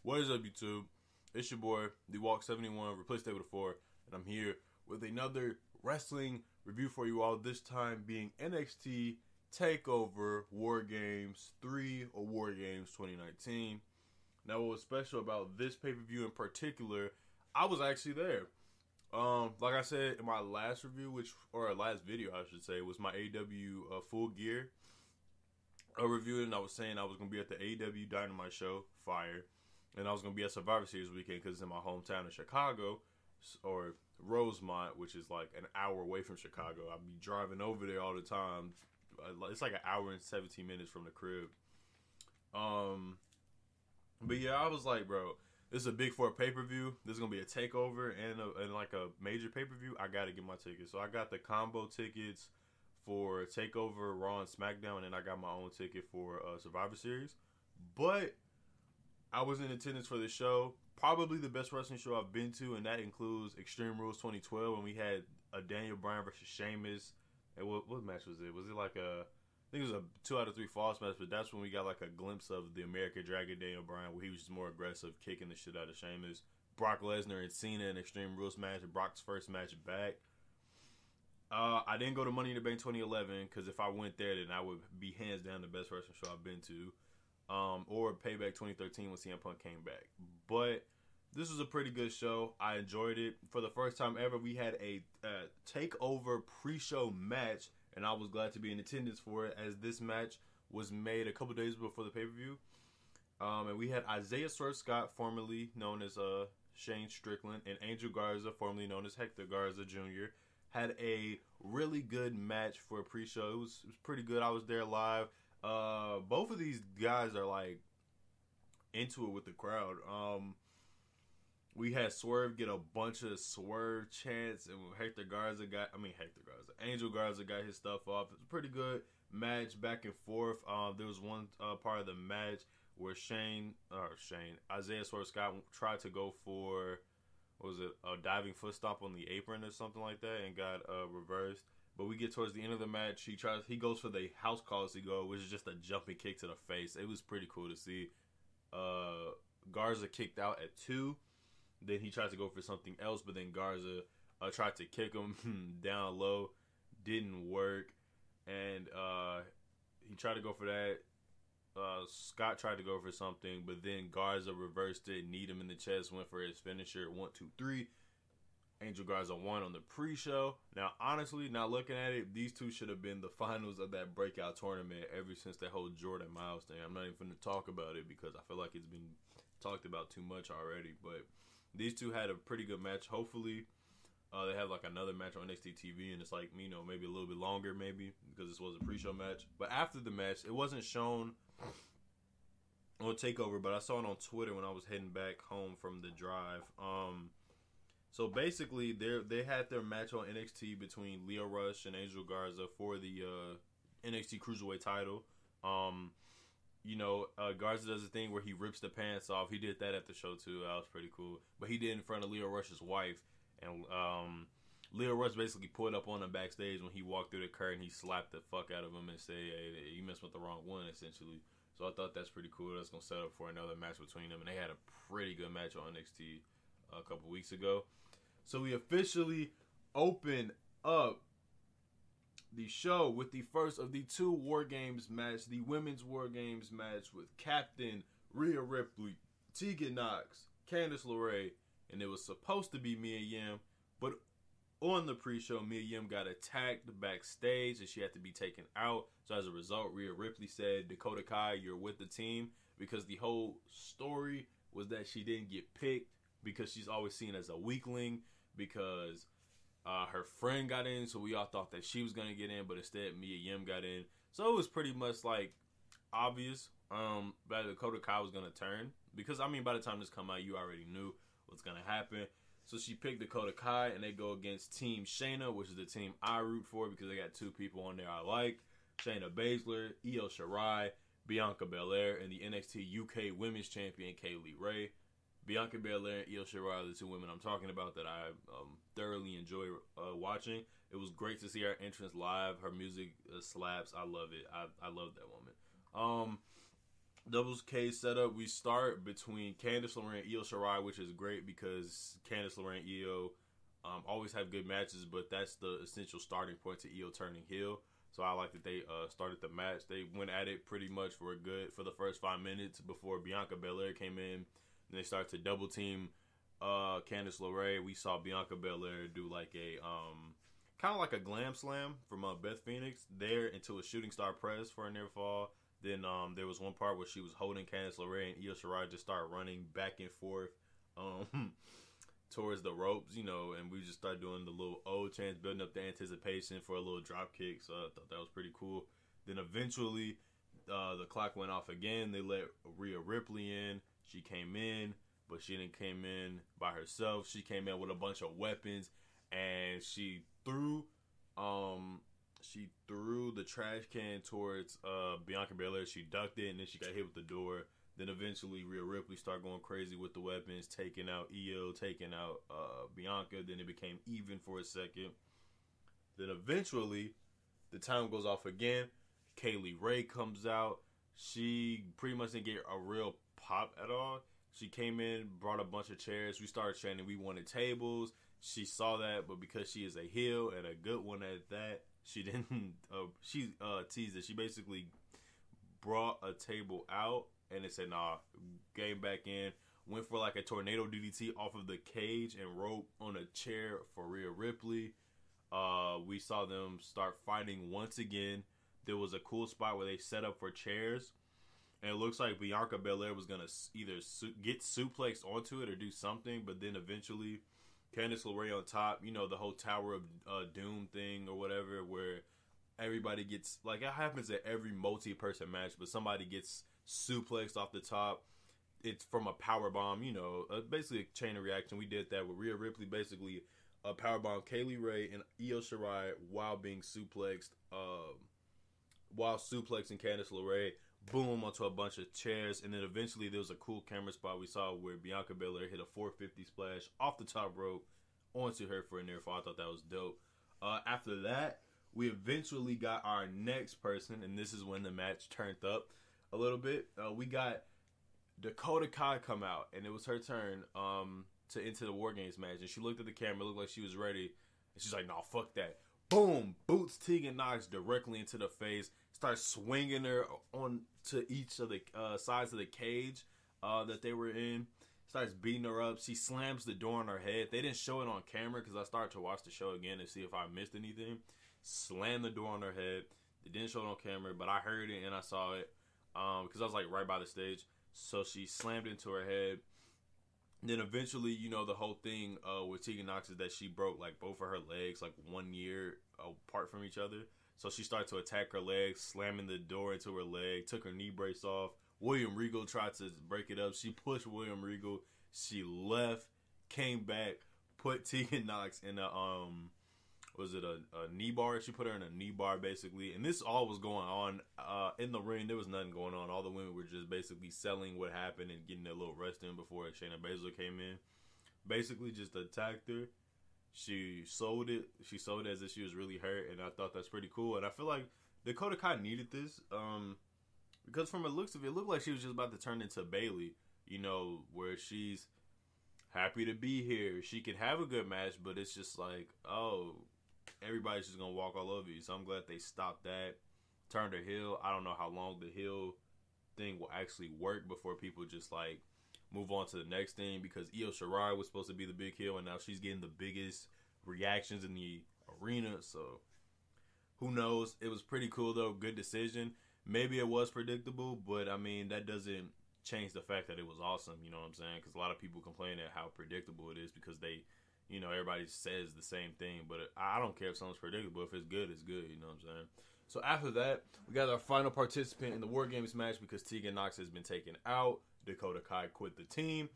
What is up, YouTube? It's your boy, The Walk 71, replace Table 4, and I'm here with another wrestling review for you all. This time being NXT TakeOver WarGames 3 or WarGames 2019. Now, what was special about this pay-per-view in particular, I was actually there. Like I said in my last review, or last video, I should say, was my AEW Full Gear review, and I was saying I was going to be at the AEW Dynamite show, Fire, and I was going to be at Survivor Series weekend because it's in my hometown of Chicago, or Rosemont, which is like an hour away from Chicago. I'd be driving over there all the time. It's like an hour and 17 minutes from the crib. But yeah, I was like, bro, this is a big four pay-per-view. This is going to be a takeover and like a major pay-per-view. I got to get my tickets. So I got the combo tickets for TakeOver, Raw, and SmackDown, and I got my own ticket for Survivor Series. But I was in attendance for the show. Probably the best wrestling show I've been to, and that includes Extreme Rules 2012, when we had a Daniel Bryan versus Sheamus. And what match was it? Was it like I think it was a 2 out of 3 falls match, but that's when we got like a glimpse of the American Dragon Daniel Bryan, where he was just more aggressive, kicking the shit out of Sheamus. Brock Lesnar and Cena in Extreme Rules match, Brock's first match back. I didn't go to Money in the Bank 2011, because if I went there, then I would be hands down the best wrestling show I've been to. Or Payback 2013 when CM Punk came back. But this was a pretty good show. I enjoyed it. For the first time ever, we had a TakeOver pre-show match, and I was glad to be in attendance for it, as this match was made a couple days before the pay-per-view. And we had Isaiah Swerve Scott, formerly known as Shane Strickland, and Angel Garza, formerly known as Hector Garza Jr., had a really good match for a pre-show. It was pretty good. I was there live. Both of these guys are like into it with the crowd. We had Swerve get a bunch of Swerve chants, and Angel Garza got his stuff off. It was a pretty good match, back and forth. There was one part of the match where Isaiah Swerve Scott tried to go for, what was it, a diving foot stomp on the apron or something like that, and got reversed. But we get towards the end of the match, he goes for the house calls to go, which is just a jumping kick to the face. It was pretty cool to see. Garza kicked out at 2. Then he tried to go for something else, but then Garza tried to kick him down low. Didn't work. And he tried to go for that. Scott tried to go for something, but then Garza reversed it, kneed him in the chest, went for his finisher. 1, 2, 3. Angel Garza won on the pre-show. Now, honestly, not looking at it, these two should have been the finals of that breakout tournament ever since that whole Jordan Miles thing. I'm not even going to talk about it because I feel like it's been talked about too much already. But these two had a pretty good match. Hopefully, they have like another match on NXT TV, and it's like, maybe a little bit longer, maybe, because this was a pre-show match. But after the match, it wasn't shown on TakeOver, but I saw it on Twitter when I was heading back home from the drive. So basically, they had their match on NXT between Lio Rush and Angel Garza for the NXT Cruiserweight title. Garza does a thing where he rips the pants off. He did that at the show too. That was pretty cool. But he did in front of Lio Rush's wife. And Lio Rush basically pulled up on him backstage when he walked through the curtain. He slapped the fuck out of him and said, hey, you messed with the wrong one, essentially. So I thought that's pretty cool. That's going to set up for another match between them. And they had a pretty good match on NXT a couple weeks ago. So we officially open up the show with the first of the 2 War Games match, the Women's War Games match with Captain Rhea Ripley, Tegan Nox, Candice LeRae, and it was supposed to be Mia Yim, but on the pre-show, Mia Yim got attacked backstage and she had to be taken out. So as a result, Rhea Ripley said, Dakota Kai, you're with the team, because the whole story was that she didn't get picked because she's always seen as a weakling, because her friend got in, so we all thought that she was going to get in, but instead Mia Yim got in. So it was pretty much like obvious that Dakota Kai was going to turn, because by the time this come out, you already knew what's going to happen. So she picked Dakota Kai, and they go against Team Shayna, which is the team I root for, because they got 2 people on there I like. Shayna Baszler, Io Shirai, Bianca Belair, and the NXT UK Women's Champion Kaylee Ray. Bianca Belair and Io Shirai are the 2 women I'm talking about that I thoroughly enjoy watching. It was great to see her entrance live. Her music slaps. I love it. I love that woman. Doubles cage setup. We start between Candice LeRae and Io Shirai, which is great because Candice LeRae and Io always have good matches, but that's the essential starting point to Io turning heel. So I like that they started the match. They went at it pretty much for the first 5 minutes before Bianca Belair came in. And they started to double team Candice LeRae. We saw Bianca Belair do like a kind of like a glam slam from Beth Phoenix there into a shooting star press for a near fall. Then there was one part where she was holding Candice LeRae and Io Shirai just started running back and forth towards the ropes, you know, and we just started doing the little old chants, building up the anticipation for a little drop kick. So I thought that was pretty cool. Then eventually the clock went off again. They let Rhea Ripley in. She came in, but she didn't came in by herself. She came in with a bunch of weapons, and she threw the trash can towards Bianca Belair. She ducked it, and then she got hit with the door. Then eventually Rhea Ripley started going crazy with the weapons, taking out Io, taking out Bianca. Then it became even for a second. Then eventually the time goes off again. Kaylee Ray comes out. She pretty much didn't get a real pop at all. She came in, brought a bunch of chairs. We started chanting, we wanted tables. She saw that, but because she is a heel and a good one at that, she didn't. She teased it. She basically brought a table out, and it said, "Nah, came back in." Went for like a tornado DDT off of the cage and rope on a chair for Rhea Ripley. We saw them start fighting once again. There was a cool spot where they set up for chairs, and it looks like Bianca Belair was gonna either get suplexed onto it or do something, but then eventually Candice LeRae on top, you know, the whole Tower of Doom thing or whatever, where everybody gets, like, it happens at every multi-person match, but somebody gets suplexed off the top. It's from a power bomb, you know, basically a chain of reaction. We did that with Rhea Ripley, basically a power bomb Kaylee Ray and Io Shirai while being suplexed, while suplexing Candice LeRae. Boom, onto a bunch of chairs, and then eventually there was a cool camera spot we saw where Bianca Belair hit a 450 splash off the top rope onto her for a near fall. I thought that was dope. After that, we eventually got our next person, and this is when the match turned up a little bit. We got Dakota Kai come out, and it was her turn to enter the WarGames match, and she looked at the camera, looked like she was ready, and she's like, "Nah, fuck that." Boom! Boots Tegan Nox directly into the face. Starts swinging her on to each of the sides of the cage that they were in. Starts beating her up. She slams the door on her head. They didn't show it on camera because I started to watch the show again to see if I missed anything. Slammed the door on her head. They didn't show it on camera, but I heard it and I saw it because I was like right by the stage. So she slammed into her head. Then eventually, you know, the whole thing with Tegan Nox is that she broke like both of her legs like 1 year apart from each other. So she started to attack her legs, slamming the door into her leg, took her knee brace off. William Regal tried to break it up. She pushed William Regal. She left, came back, put Tegan Nox in a was it a knee bar? She put her in a knee bar basically. And this all was going on in the ring. There was nothing going on. All the women were just basically selling what happened and getting their little rest in before Shayna Baszler came in. Basically just attacked her. She sold it. She sold it as if she was really hurt, and I thought that's pretty cool. And I feel like Dakota Kai needed this because from the looks of it, it looked like she was just about to turn into Bayley, you know, where she's happy to be here. She can have a good match, but it's just like, oh, everybody's just going to walk all over you. So I'm glad they stopped that, turned her heel. I don't know how long the heel thing will actually work before people just like move on to the next thing, because Io Shirai was supposed to be the big heel, and now she's getting the biggest reactions in the arena. So who knows? It was pretty cool though. Good decision. Maybe it was predictable, but I mean that doesn't change the fact that it was awesome. You know what I'm saying? Because a lot of people complain at how predictable it is because they, you know, everybody says the same thing. But I don't care if something's predictable. If it's good, it's good. You know what I'm saying? So after that, we got our final participant in the WarGames match because Tegan Nox has been taken out. Dakota Kai quit the team.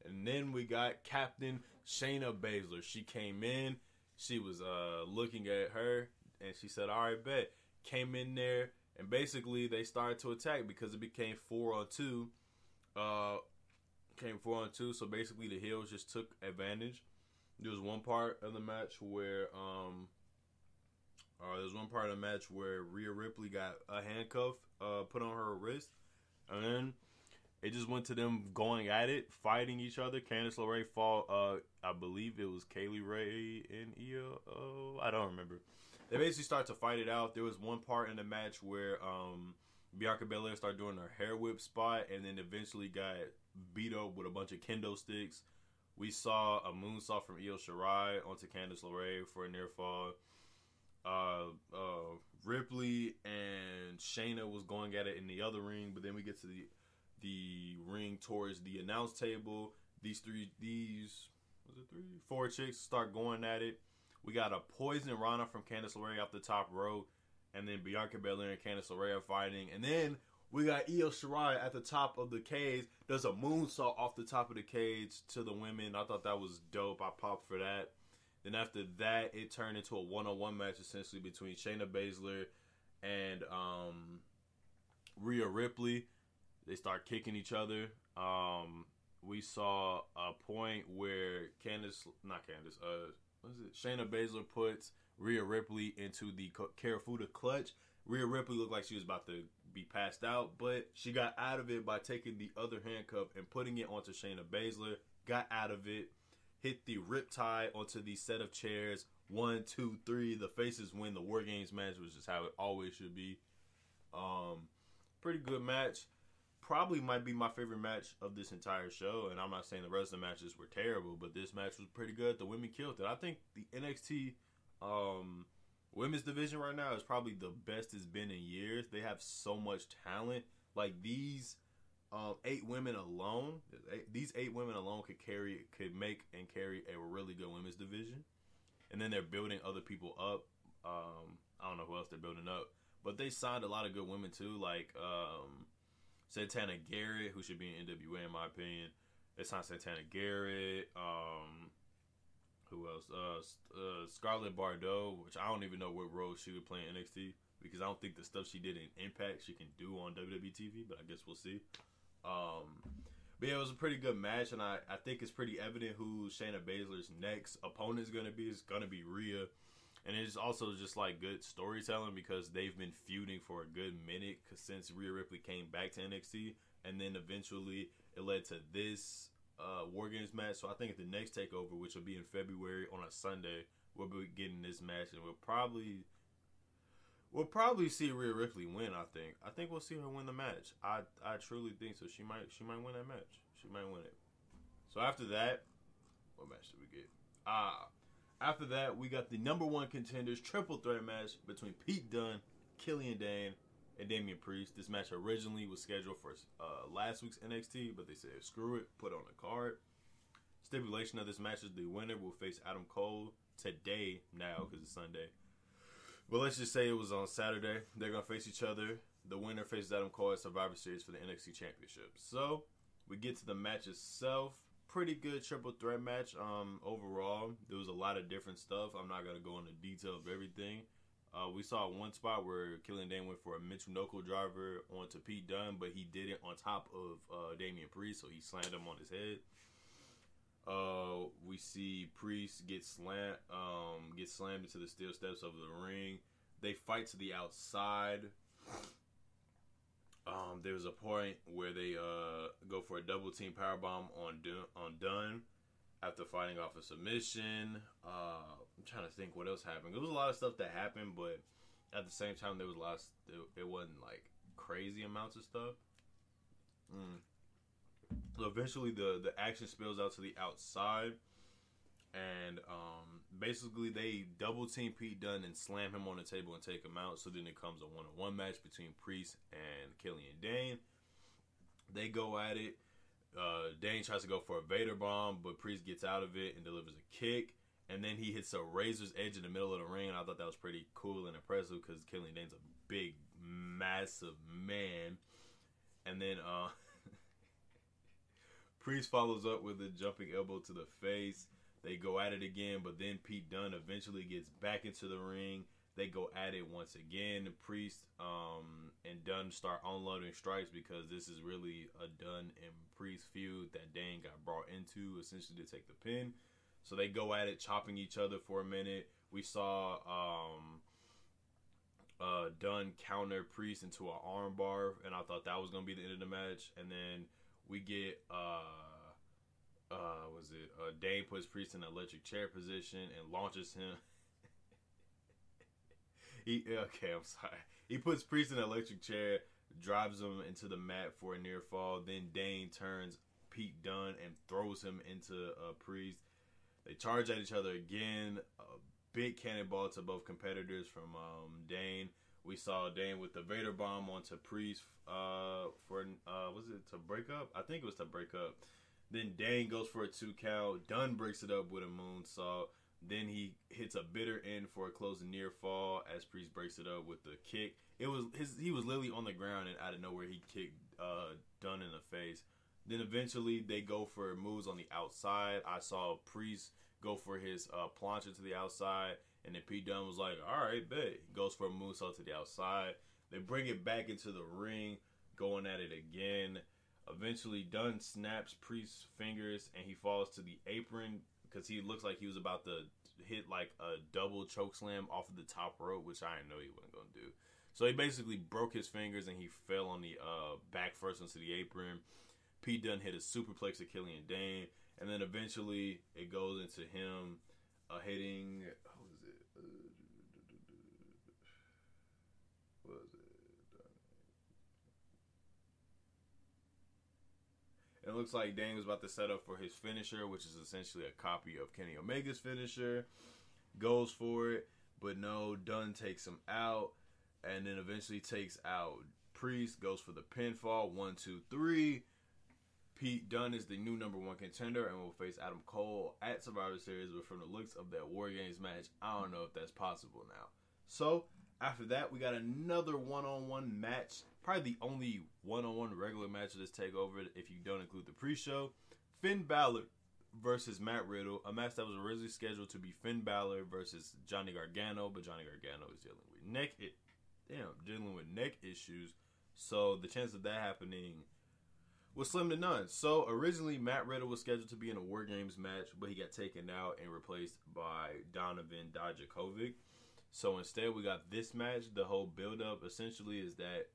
And then we got Captain Shayna Baszler. She came in. She was looking at her, and she said, all right, bet. Came in there, and basically they started to attack because it became 4-on-2. Came 4-on-2, so basically the heels just took advantage. There was one part of the match where Rhea Ripley got a handcuff put on her wrist. And then it just went to them going at it, fighting each other. Candice LeRae fought, I believe it was Kaylee Ray and Io. I don't remember. They basically start to fight it out. There was one part in the match where Bianca Belair started doing her hair whip spot and then eventually got beat up with a bunch of kendo sticks. We saw a moonsault from Io Shirai onto Candice LeRae for a near fall. Ripley and Shayna was going at it in the other ring, but then we get to the ring towards the announce table. Four chicks start going at it. We got a poison Rana from Candice LeRae off the top rope, and then Bianca Belair and Candice LeRae are fighting, and then we got Io Shirai at the top of the cage. Does a moonsault off the top of the cage to the women. I thought that was dope. I popped for that. Then after that, it turned into a one-on-one match essentially between Shayna Baszler and Rhea Ripley. They start kicking each other. We saw a point where Shayna Baszler puts Rhea Ripley into the Karafuda clutch. Rhea Ripley looked like she was about to be passed out, but she got out of it by taking the other handcuff and putting it onto Shayna Baszler. Got out of it, hit the riptide onto the set of chairs. 1, 2, 3. The faces win the War Games match, which is how it always should be. Pretty good match. Probably might be my favorite match of this entire show, and I'm not saying the rest of the matches were terrible, but this match was pretty good. The women killed it. I think the NXT women's division right now is probably the best it's been in years. They have so much talent. Like these 8 women alone, could make and carry a really good women's division. And then they're building other people up. I don't know who else they're building up, but they signed a lot of good women too, like Santana Garrett, who should be in NWA in my opinion. They signed Santana Garrett. Who else? Scarlett Bordeaux, which I don't even know what role she would play in NXT because I don't think the stuff she did in Impact she can do on WWE TV, but I guess we'll see. But yeah, it was a pretty good match, and I think it's pretty evident who Shayna Baszler's next opponent is going to be. It's going to be Rhea. And it's also just like good storytelling because they've been feuding for a good minute since Rhea Ripley came back to NXT, and then eventually it led to this War Games match. So I think at the next TakeOver, which will be in February on a Sunday, we'll be getting this match, and we'll probably see Rhea Ripley win. I think we'll see her win the match. I truly think so. She might win that match. She might win it. So after that, what match did we get? After that, we got the number 1 contenders triple threat match between Pete Dunne, Killian Dane, and Damian Priest. This match originally was scheduled for last week's NXT, but they said screw it, put it on the card. Stipulation of this match is the winner will face Adam Cole today now because it's Sunday. But let's just say it was on Saturday. They're going to face each other. The winner faces Adam Cole at Survivor Series for the NXT Championship. So we get to the match itself. Pretty good triple threat match overall. There was a lot of different stuff. I'm not going to go into detail of everything. We saw one spot where Killian Dane went for a Michinoku driver onto Pete Dunne, but he did it on top of Damian Priest, so he slammed him on his head. We see Priest get slammed into the steel steps of the ring. They fight to the outside. There was a point where they go for a double team powerbomb on Dunne after fighting off a submission. I'm trying to think what else happened. There was a lot of stuff that happened, but at the same time, there was a lot. It wasn't like crazy amounts of stuff. So eventually, the action spills out to the outside, and basically they double team Pete Dunne and slam him on the table and take him out. So then it comes a 1-on-1 match between Priest and Killian Dane. They go at it. Dane tries to go for a Vader bomb, but Priest gets out of it and delivers a kick. And then he hits a razor's edge in the middle of the ring. And I thought that was pretty cool and impressive because Killian Dane's a big, massive man. And then Priest follows up with a jumping elbow to the face. They go at it again, but then Pete Dunne eventually gets back into the ring. They go at it once again. Priest and Dunne start unloading strikes because this is really a Dunne and Priest feud that Dane got brought into essentially to take the pin. So they go at it, chopping each other for a minute. We saw Dunn counter Priest into an armbar, and I thought that was gonna be the end of the match. And then we get Dane puts Priest in an electric chair position and launches him. I'm sorry. He puts Priest in an electric chair, drives him into the mat for a near fall. Then Dane turns Pete Dunne and throws him into Priest. They charge at each other again. Big cannonball to both competitors from Dane. We saw Dane with the Vader bomb onto Priest was it to break up? I think it was to break up. Then Dane goes for a 2 count. Dunn breaks it up with a moonsault. Then he hits a bitter end for a closing near fall as Priest breaks it up with the kick. He was literally on the ground, and out of nowhere he kicked Dunn in the face. Then eventually they go for moves on the outside. I saw Priest go for his plancha to the outside, and then Pete Dunne was like, all right, bet. He goes for a moonsault to the outside. They bring it back into the ring, going at it again. Eventually Dunne snaps Priest's fingers, and he falls to the apron because he looks like he was about to hit like a double choke slam off of the top rope, which I didn't know he wasn't going to do. So he basically broke his fingers, and he fell on the back first into the apron. Pete Dunne hit a superplex to Killian Dane, and then eventually it goes into him hitting. It looks like Dane was about to set up for his finisher, which is essentially a copy of Kenny Omega's finisher. Goes for it, but no, Dunn takes him out, and then eventually takes out Priest. Goes for the pinfall. 1, 2, 3. Pete Dunne is the new #1 contender and will face Adam Cole at Survivor Series, but from the looks of that War Games match, I don't know if that's possible now. So, after that, we got another one-on-one match. Probably the only one-on-one regular match of this TakeOver, if you don't include the pre-show. Finn Balor versus Matt Riddle. A match that was originally scheduled to be Finn Balor versus Johnny Gargano, but Johnny Gargano is dealing with neck issues. So, the chance of that happening was slim to none. So, originally, Matt Riddle was scheduled to be in a War Games match, but he got taken out and replaced by Donovan Dijakovic. So, instead, we got this match. The whole build-up, essentially, is that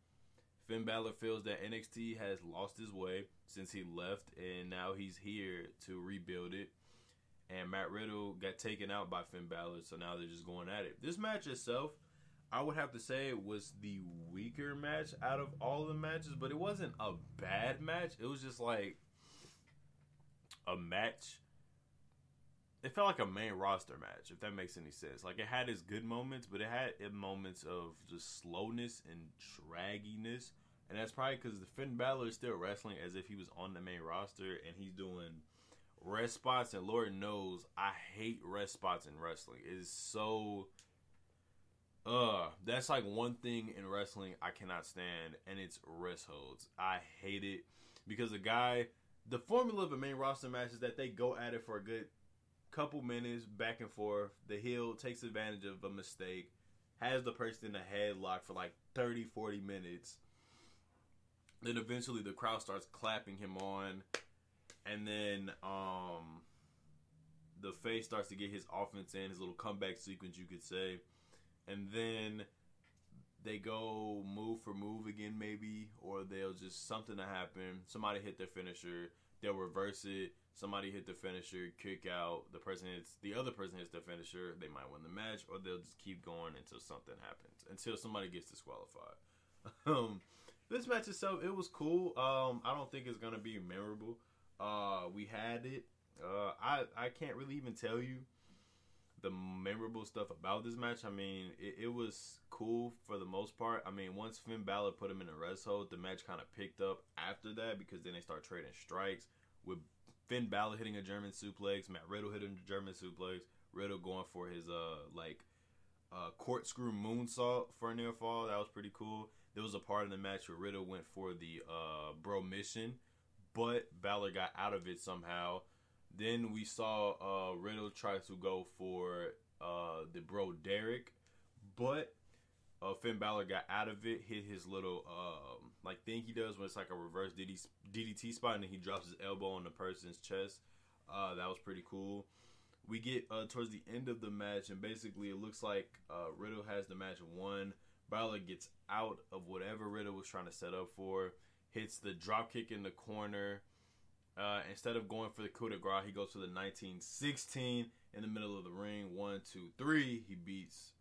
Finn Balor feels that NXT has lost his way since he left, and now he's here to rebuild it. And Matt Riddle got taken out by Finn Balor, so now they're just going at it. This match itself, I would have to say it was the weaker match out of all of the matches, but it wasn't a bad match. It was just like a match. It felt like a main roster match, if that makes any sense. Like, it had its good moments, but it had moments of just slowness and dragginess. And that's probably because the Finn Balor is still wrestling as if he was on the main roster, and he's doing rest spots. And Lord knows, I hate rest spots in wrestling. It's so... that's like one thing in wrestling I cannot stand, and it's rest holds. I hate it because the formula of a main roster match is that they go at it for a good couple minutes, back and forth. The heel takes advantage of a mistake, has the person in a headlock for like 30, 40 minutes. Then eventually the crowd starts clapping him on, and then the face starts to get his offense in, his little comeback sequence, you could say. And then they go move for move again, maybe, or they'll just something to happen. Somebody hit their finisher, they'll reverse it. Somebody hit the finisher, kick out. The other person hits their finisher. They might win the match, or they'll just keep going until something happens, until somebody gets disqualified. This match itself, it was cool. I don't think it's gonna be memorable. We had it. I can't really even tell you the memorable stuff about this match. I mean, it was cool for the most part. I mean, once Finn Balor put him in a rest hold, the match kind of picked up after that, because then they start trading strikes with Finn Balor hitting a German suplex, Matt Riddle hitting a German suplex, Riddle going for his corkscrew moonsault for a near fall. That was pretty cool. There was a part in the match where Riddle went for the bro mission, but Balor got out of it somehow. Then we saw Riddle try to go for the bro Derek, but Finn Balor got out of it, hit his little thing he does when it's like a reverse DDT spot, and then he drops his elbow on the person's chest. That was pretty cool. We get towards the end of the match, and basically it looks like Riddle has the match won, Balor gets out of whatever Riddle was trying to set up for, hits the drop kick in the corner. Instead of going for the coup de grace, he goes for the 1916 in the middle of the ring. 1, 2, 3. He beats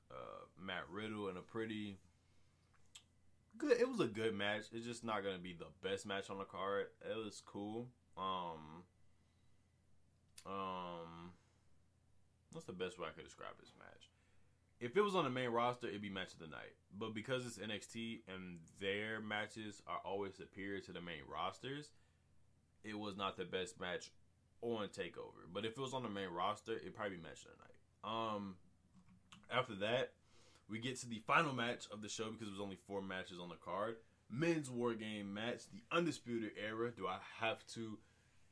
Matt Riddle in a pretty good. It was a good match. It's just not gonna be the best match on the card. It was cool. What's the best way I could describe this match? If it was on the main roster, it'd be match of the night. But because it's NXT and their matches are always superior to the main rosters, it was not the best match on TakeOver. But if it was on the main roster, it'd probably be match of the night. After that, we get to the final match of the show because there was only 4 matches on the card. Men's War Game match, the Undisputed Era. Do I have to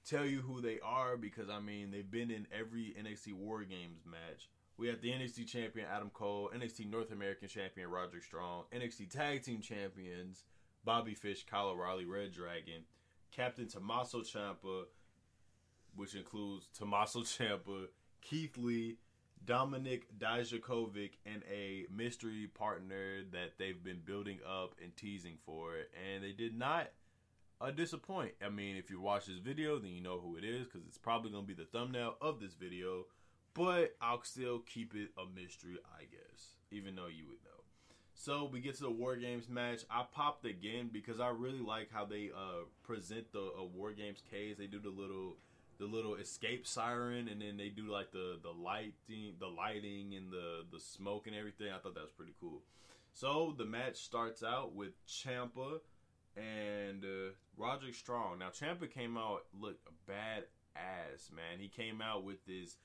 tell you who they are? Because, I mean, they've been in every NXT War Games match. We have the NXT Champion, Adam Cole, NXT North American Champion, Roderick Strong, NXT Tag Team Champions, Bobby Fish, Kyle O'Reilly, Red Dragon, Captain Tommaso Ciampa, which includes Tommaso Ciampa, Keith Lee, Dominic Dijakovic, and a mystery partner that they've been building up and teasing for. And they did not disappoint. I mean, if you watch this video, then you know who it is, because it's probably going to be the thumbnail of this video. But I'll still keep it a mystery, I guess, even though you would know. So we get to the War Games match. I popped again because I really like how they present the War Games cage. They do the little escape siren, and then they do like the lighting and the smoke and everything. I thought that was pretty cool. So the match starts out with Ciampa and Roderick Strong. Now Ciampa came out looked badass, man. He came out with this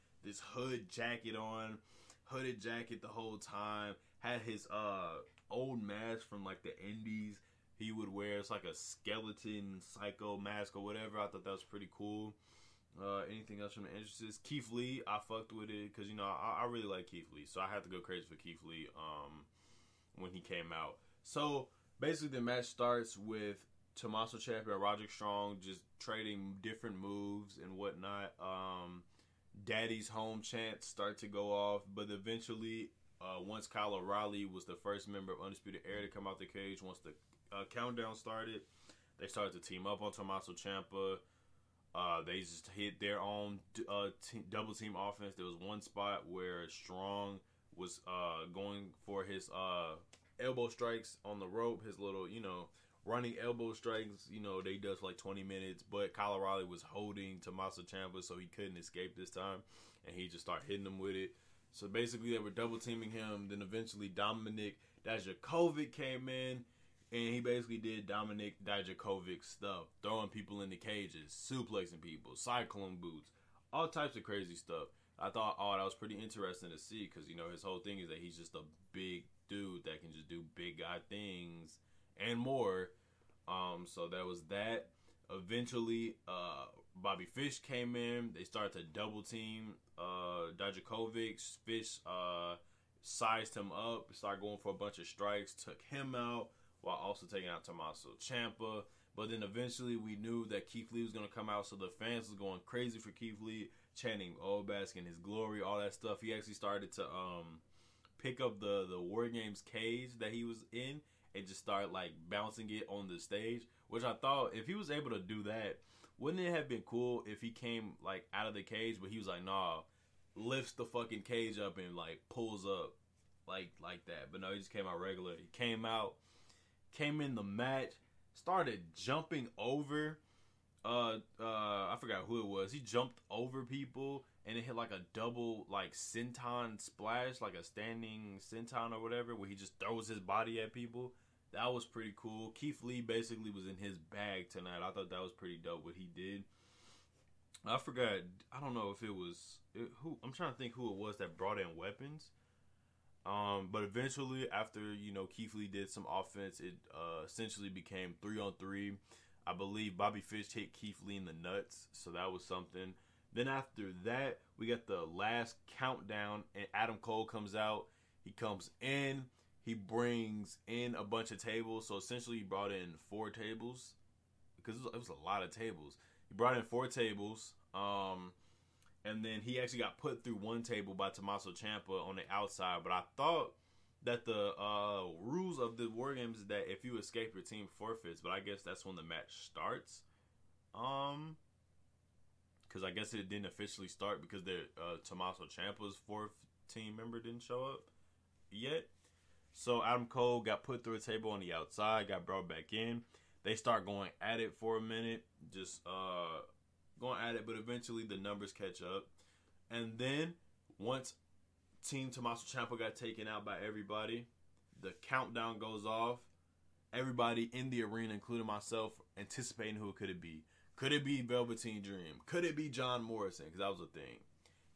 hood jacket on, hooded jacket the whole time. Had his old mask from like the indies he would wear. It's like a skeleton psycho mask or whatever. I thought that was pretty cool. Anything else from the entrances? Keith Lee, I fucked with it because, you know, I really like Keith Lee. So I had to go crazy for Keith Lee when he came out. So basically the match starts with Tommaso Ciampa and Roderick Strong just trading different moves and whatnot. Daddy's home chants start to go off, but eventually, once Kyle O'Reilly was the first member of Undisputed Era to come out the cage, once the countdown started, they started to team up on Tommaso Ciampa. They just hit their own double team offense. There was one spot where Strong was going for his elbow strikes on the rope, his little, you know, running elbow strikes, you know, they does for like 20 minutes, but Kyle O'Reilly was holding Tommaso Ciampa, so he couldn't escape this time, and he just started hitting him with it. So basically, they were double teaming him. Then eventually, Dominic Dijakovic came in, and he basically did Dominic Dijakovic stuff, throwing people in the cages, suplexing people, cyclone boots, all types of crazy stuff. I thought, that was pretty interesting to see, because, you know, his whole thing is that he's just a big dude that can just do big guy things and more. So that was that. Eventually, Bobby Fish came in. They started to double team Dijakovic. Fish sized him up, started going for a bunch of strikes, took him out while also taking out Tommaso Ciampa. But then eventually we knew that Keith Lee was going to come out, so the fans was going crazy for Keith Lee, chanting, "Oh, bask in his glory," all that stuff. He actually started to pick up the War Games cage that he was in and just start like bouncing it on the stage, which I thought, if he was able to do that, wouldn't it have been cool if he came like out of the cage, but he was like, nah, lifts the fucking cage up and like pulls up like that. But no, he just came out regular. He came in the match, started jumping over I forgot who it was. He jumped over people and it hit like a double like senton splash, like a standing senton or whatever, where he just throws his body at people. That was pretty cool. Keith Lee basically was in his bag tonight. I thought that was pretty dope what he did. I forgot. I don't know if it was who. I'm trying to think who it was that brought in weapons. But eventually, after Keith Lee did some offense, it essentially became 3-on-3. I believe Bobby Fish hit Keith Lee in the nuts, so that was something. Then after that, we got the last countdown, and Adam Cole comes out. He comes in. He brings in a bunch of tables. So essentially, he brought in 4 tables because it was a lot of tables. He brought in 4 tables, and then he actually got put through one table by Tommaso Ciampa on the outside. But I thought that the rules of the War Games is that if you escape, your team forfeits. But I guess that's when the match starts. Because I guess it didn't officially start because the Tommaso Ciampa's fourth team member didn't show up yet. So Adam Cole got put through a table on the outside, got brought back in. They start going at it for a minute, just going at it, but eventually the numbers catch up. And then once Team Tommaso Ciampa got taken out by everybody, the countdown goes off. Everybody in the arena, including myself, anticipating who could it be. Could it be Velveteen Dream? Could it be John Morrison? Because that was a thing.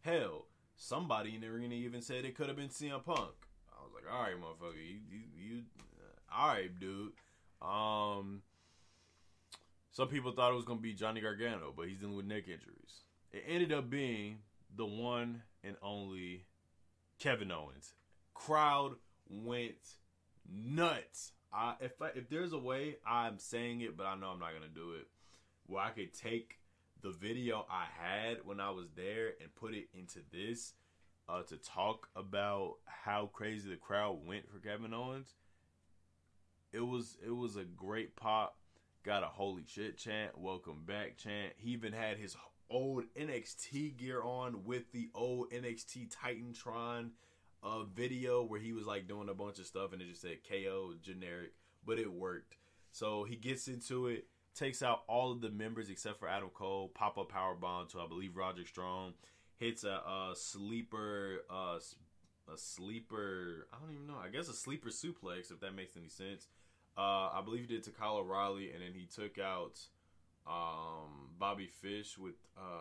Hell, somebody in the arena even said it could have been CM Punk. I was like, all right, motherfucker, you all right, dude. Some people thought it was gonna be Johnny Gargano, but he's dealing with neck injuries. It ended up being the one and only Kevin Owens. Crowd went nuts. If there's a way, I'm saying it, but I know I'm not gonna do it, where I could take the video I had when I was there and put it into this to talk about how crazy the crowd went for Kevin Owens. It was a great pop. Got a holy shit chant, welcome back chant. He even had his old NXT gear on with the old NXT Titantron video where he was like doing a bunch of stuff and it just said KO generic, but it worked. So he gets into it, takes out all of the members except for Adam Cole, pop-up powerbomb to, I believe, Roderick Strong. Hits a sleeper, I don't even know, I guess a sleeper suplex, if that makes any sense. I believe he did to Kyle O'Reilly, and then he took out Bobby Fish with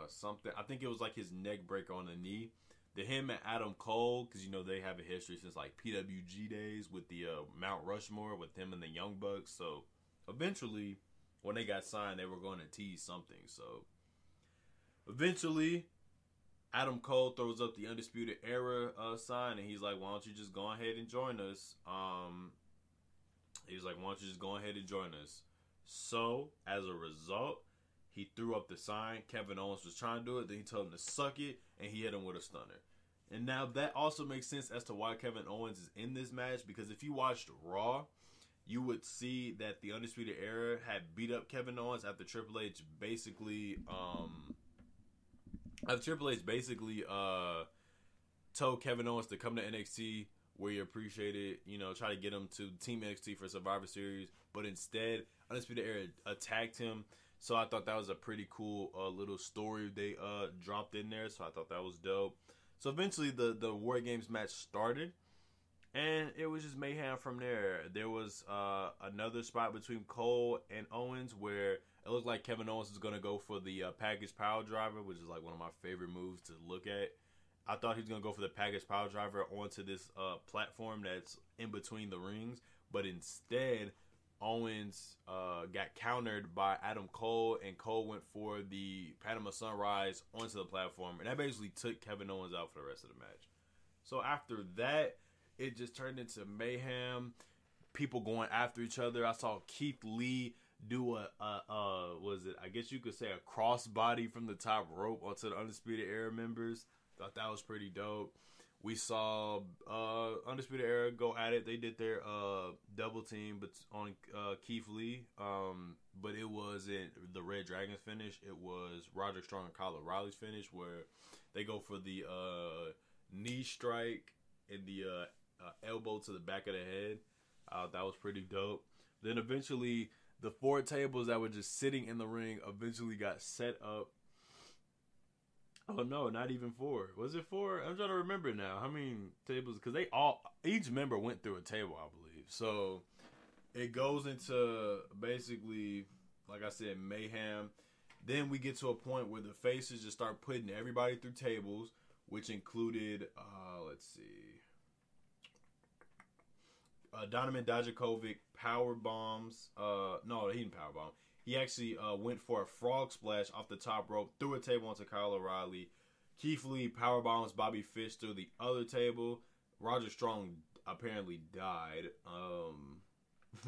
something. I think it was like his neck breaker on the knee. Him and Adam Cole, because, you know, they have a history since like PWG days with the Mount Rushmore with him and the Young Bucks. So eventually, when they got signed, they were going to tease something. So eventually, Adam Cole throws up the Undisputed Era sign, and he's like, why don't you just go ahead and join us? He was like, why don't you just go ahead and join us? So, as a result, he threw up the sign. Kevin Owens was trying to do it. Then he told him to suck it, and he hit him with a stunner. And now that also makes sense as to why Kevin Owens is in this match, because if you watched Raw, you would see that the Undisputed Era had beat up Kevin Owens after Triple H basically told Kevin Owens to come to NXT where you appreciate it, you know, try to get him to Team NXT for Survivor Series, but instead Undisputed Era attacked him. So I thought that was a pretty cool little story they dropped in there, so I thought that was dope. So eventually the War Games match started, and it was just mayhem from there. There was another spot between Cole and Owens where it looked like Kevin Owens was going to go for the package power driver, which is like one of my favorite moves to look at. I thought he was going to go for the package power driver onto this platform that's in between the rings, but instead Owens got countered by Adam Cole, and Cole went for the Panama Sunrise onto the platform, and that basically took Kevin Owens out for the rest of the match. So after that, it just turned into mayhem, people going after each other. I saw Keith Lee do I guess you could say a crossbody from the top rope onto the Undisputed Era members. Thought that was pretty dope. We saw Undisputed Era go at it. They did their double team but on Keith Lee, but it wasn't the Red Dragon's finish. It was Roderick Strong and Kyle O'Reilly's finish, where they go for the knee strike and the elbow to the back of the head. That was pretty dope. Then eventually, the 4 tables that were just sitting in the ring eventually got set up. Oh no, not even 4. Was it 4? I'm trying to remember now. How many tables? Because each member went through a table, I believe. So it goes into basically, like I said, mayhem. Then we get to a point where the faces just start putting everybody through tables, which included, let's see, Donovan Dijakovic power bombs. No, he didn't power bomb. He actually went for a frog splash off the top rope, threw a table onto Kyle O'Reilly. Keith Lee power bombs Bobby Fish through the other table. Roger Strong apparently died.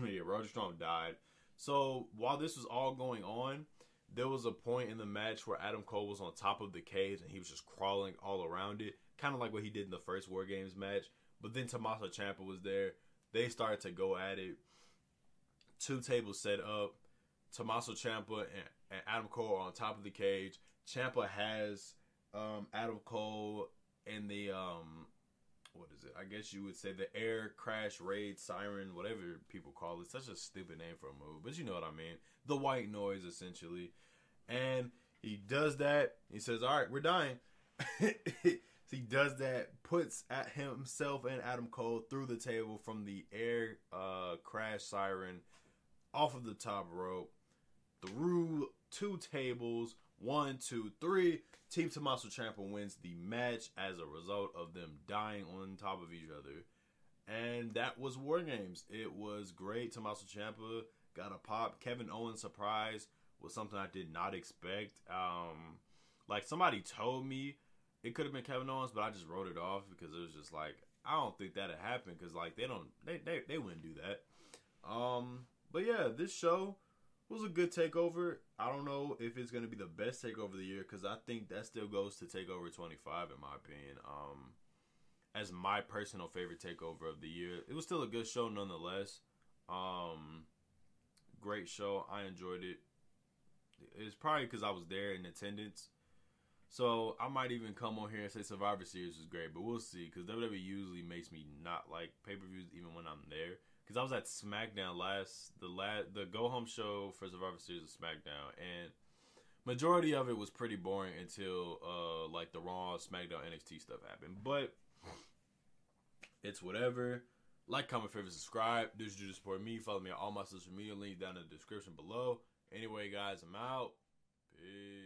Yeah, Roger Strong died. So while this was all going on, there was a point in the match where Adam Cole was on top of the cage and he was just crawling all around it, kind of like what he did in the first War Games match. But then Tommaso Ciampa was there. They started to go at it. 2 tables set up. Tommaso Ciampa and Adam Cole are on top of the cage. Ciampa has Adam Cole in the what is it? I guess you would say the air crash raid siren, whatever people call it. Such a stupid name for a move, but you know what I mean. The white noise, essentially. And he does that. He says, all right, we're dying. He does that, puts at himself and Adam Cole through the table from the air crash siren off of the top rope, through 2 tables, 1, 2, 3. Team Tommaso Ciampa wins the match as a result of them dying on top of each other. And that was War Games. It was great. Tommaso Ciampa got a pop. Kevin Owens' surprise was something I did not expect. Like, somebody told me it could have been Kevin Owens, but I just wrote it off because it was just like, I don't think that'd happen because, like, they wouldn't do that. But yeah, this show was a good takeover. I don't know if it's going to be the best takeover of the year because I think that still goes to takeover 25 in my opinion. As my personal favorite takeover of the year. It was still a good show nonetheless. Great show. I enjoyed it. It's probably because I was there in attendance. So I might even come on here and say Survivor Series was great, but we'll see. Because WWE usually makes me not like pay-per-views even when I'm there. Because I was at SmackDown the go-home show for Survivor Series was SmackDown, and majority of it was pretty boring until like the Raw, SmackDown, NXT stuff happened. But it's whatever. Like, comment, favorite, subscribe. Do what you do to support me. Follow me on all my social media links down in the description below. Anyway, guys, I'm out. Peace.